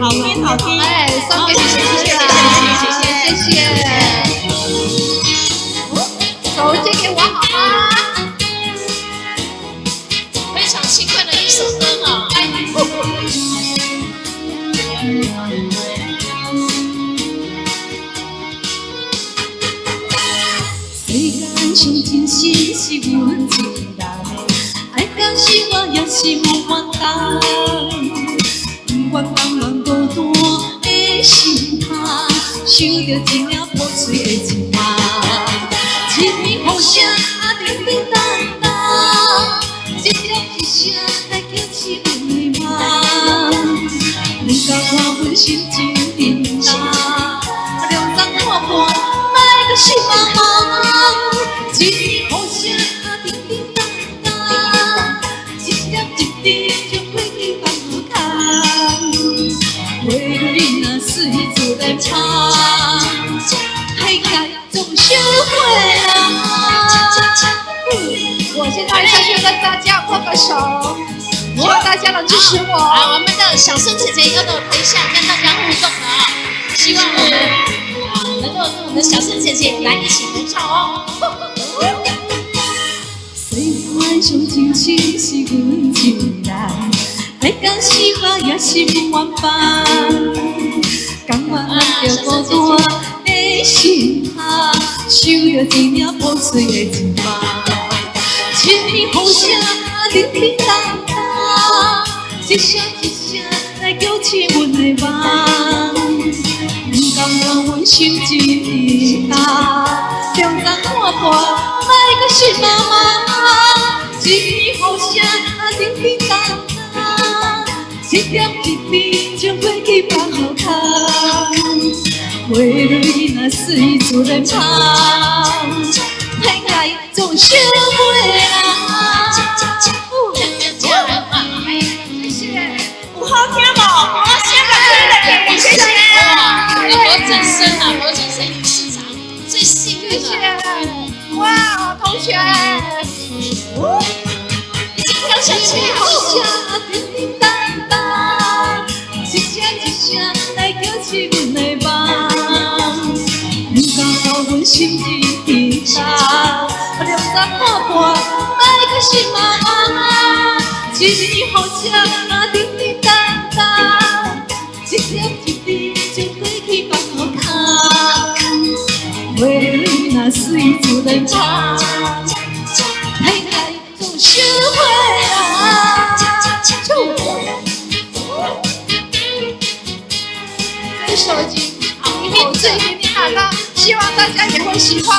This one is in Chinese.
好听好听，哎，送给你，谢谢。手借给我好吗？非常轻快的一首歌哈。世间上真心是阮一人，爱到死我也是无怨叹。不愿放乱孤单的心坎，想着一领破碎的情梦，一面互相叮叮当当，一声一声来叫醒阮的梦。你甲看阮心情沉重，两人看破，莫搁心茫茫，一面互相叮叮当当，一点一滴就过去放好空。为了你那水自然香，海角总相会啊。我现在下去跟大家握个手，希望大家能支持我。好，我们的小孙姐姐要到台下跟大家互动了啊！希望我们能够跟我们的小孙姐姐来一起合唱哦。世间上真心是阮一人，爱到死我也是无怨放。甘愿按着孤单的心坎，想着一领破碎的情梦，一面互相叮叮当当，一声一声来叫醒阮的梦。不甘愿阮心一重，两人看破，莫搁心茫茫，一面互相叮叮当当，一点一滴将过去放好空。为了你那水自然香，海角总相会啊。有好听无？我先来听一下。何振生啊，何振生理事长最幸运了。哇，同学，已经跳下去了。互相叮叮当当，一声一声来叫醒阮的梦。不甘阮心一重，两人看破，莫搁心茫茫，一面互相叮叮当当，一点一滴将过去放好空。为了你那水自然香，海角总相会啊。这首已经以后最叮叮当当，希望大家也会喜欢。